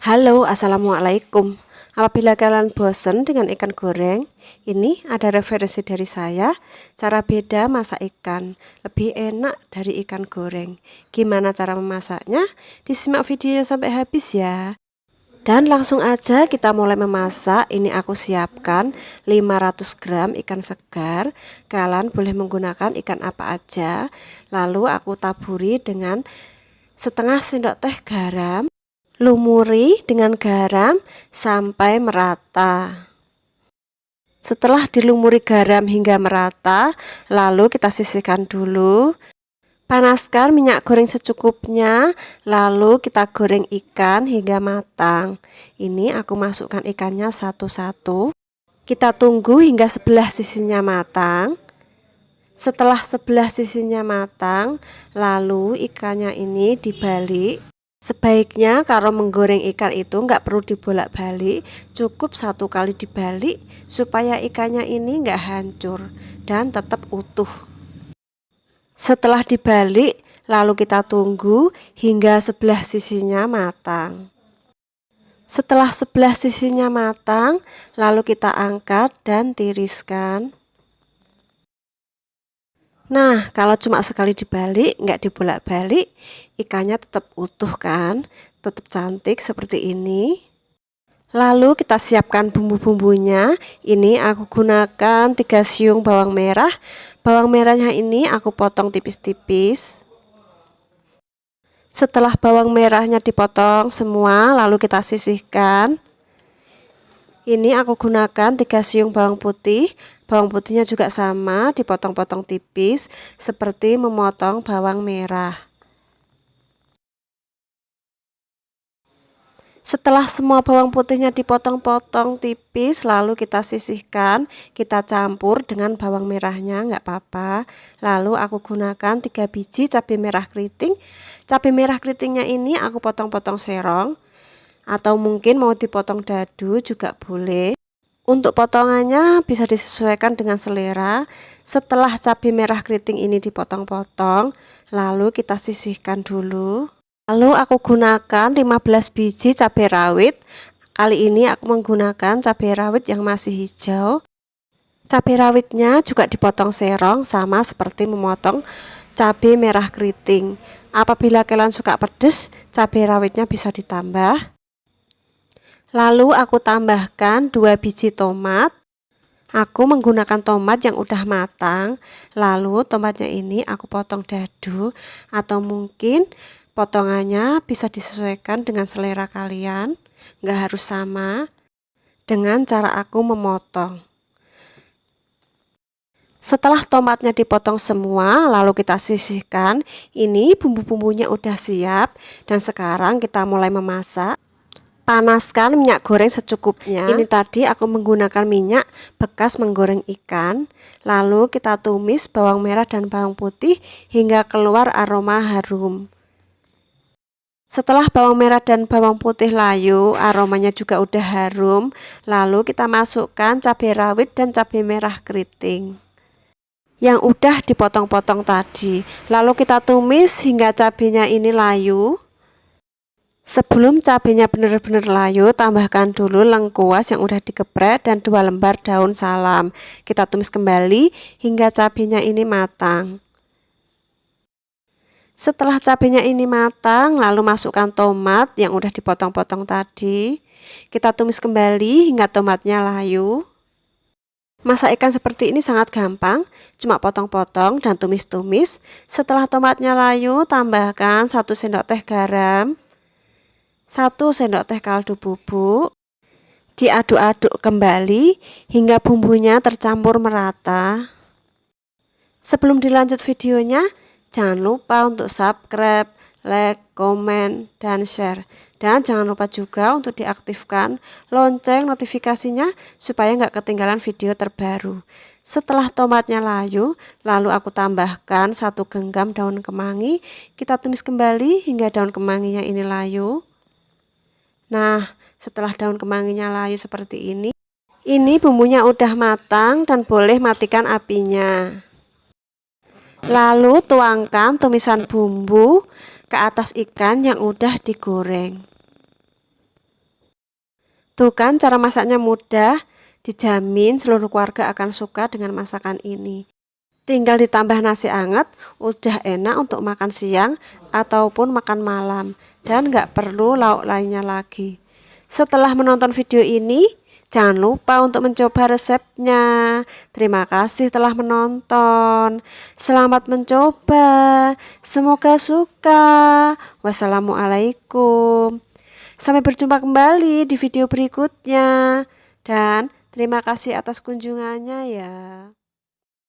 Halo, assalamualaikum. Apabila kalian bosan dengan ikan goreng, ini ada referensi dari saya, cara beda masak ikan, lebih enak dari ikan goreng. Gimana cara memasaknya? Disimak videonya sampai habis ya. Dan langsung aja kita mulai memasak. Ini aku siapkan 500 gram ikan segar. Kalian boleh menggunakan ikan apa aja. Lalu aku taburi dengan setengah sendok teh garam. Lumuri dengan garam sampai merata. Setelah dilumuri garam hingga merata, lalu kita sisihkan dulu. Panaskan minyak goreng secukupnya, lalu kita goreng ikan hingga matang. Ini aku masukkan ikannya satu-satu. Kita tunggu hingga sebelah sisinya matang. Setelah sebelah sisinya matang, lalu ikannya ini dibalik. Sebaiknya kalau menggoreng ikan itu nggak perlu dibolak-balik, cukup satu kali dibalik supaya ikannya ini nggak hancur dan tetap utuh. Setelah dibalik, lalu kita tunggu hingga sebelah sisinya matang. Setelah sebelah sisinya matang, lalu kita angkat dan tiriskan. Nah, kalau cuma sekali dibalik, nggak dibolak-balik, ikannya tetap utuh kan, tetap cantik seperti ini. Lalu kita siapkan bumbu-bumbunya. Ini aku gunakan 3 siung bawang merah. Bawang merahnya ini aku potong tipis-tipis. Setelah bawang merahnya dipotong semua, lalu kita sisihkan. Ini aku gunakan 3 siung bawang putih. Bawang putihnya juga sama, dipotong-potong tipis seperti memotong bawang merah. Setelah semua bawang putihnya dipotong-potong tipis, lalu kita sisihkan, kita campur dengan bawang merahnya, nggak apa-apa. Lalu aku gunakan 3 biji cabai merah keriting. Cabai merah keritingnya ini aku potong-potong serong, atau mungkin mau dipotong dadu juga boleh. Untuk potongannya bisa disesuaikan dengan selera. Setelah cabai merah keriting ini dipotong-potong, lalu kita sisihkan dulu. Lalu aku gunakan 15 biji cabai rawit. Kali ini aku menggunakan cabai rawit yang masih hijau. Cabai rawitnya juga dipotong serong sama seperti memotong cabai merah keriting. Apabila kalian suka pedas, cabai rawitnya bisa ditambah. Lalu aku tambahkan 2 biji tomat. Aku menggunakan tomat yang udah matang. Lalu tomatnya ini aku potong dadu, atau mungkin potongannya bisa disesuaikan dengan selera kalian, nggak harus sama dengan cara aku memotong. Setelah tomatnya dipotong semua, lalu kita sisihkan. Ini bumbu-bumbunya udah siap, dan sekarang kita mulai memasak. Panaskan minyak goreng secukupnya. Ini tadi aku menggunakan minyak bekas menggoreng ikan. Lalu kita tumis bawang merah dan bawang putih hingga keluar aroma harum. Setelah bawang merah dan bawang putih layu, aromanya juga udah harum. Lalu kita masukkan cabai rawit dan cabai merah keriting yang udah dipotong-potong tadi. Lalu kita tumis hingga cabainya ini layu. Sebelum cabenya benar-benar layu, tambahkan dulu lengkuas yang udah digeprek dan 2 lembar daun salam. Kita tumis kembali hingga cabenya ini matang. Setelah cabenya ini matang, lalu masukkan tomat yang udah dipotong-potong tadi. Kita tumis kembali hingga tomatnya layu. Masak ikan seperti ini sangat gampang, cuma potong-potong dan tumis-tumis. Setelah tomatnya layu, tambahkan 1 sendok teh garam. 1 sendok teh kaldu bubuk. Diaduk-aduk kembali hingga bumbunya tercampur merata. Sebelum dilanjut videonya, jangan lupa untuk subscribe, like, komen, dan share. Dan jangan lupa juga untuk diaktifkan lonceng notifikasinya supaya nggak ketinggalan video terbaru. Setelah tomatnya layu, lalu aku tambahkan 1 genggam daun kemangi. Kita tumis kembali hingga daun kemanginya ini layu. Nah, setelah daun kemanginya layu seperti ini bumbunya udah matang dan boleh matikan apinya. Lalu tuangkan tumisan bumbu ke atas ikan yang udah digoreng. Tuh kan cara masaknya mudah, dijamin seluruh keluarga akan suka dengan masakan ini. Tinggal ditambah nasi anget, udah enak untuk makan siang ataupun makan malam. Dan nggak perlu lauk lainnya lagi. Setelah menonton video ini, jangan lupa untuk mencoba resepnya. Terima kasih telah menonton. Selamat mencoba. Semoga suka. Wassalamualaikum. Sampai berjumpa kembali di video berikutnya. Dan terima kasih atas kunjungannya ya.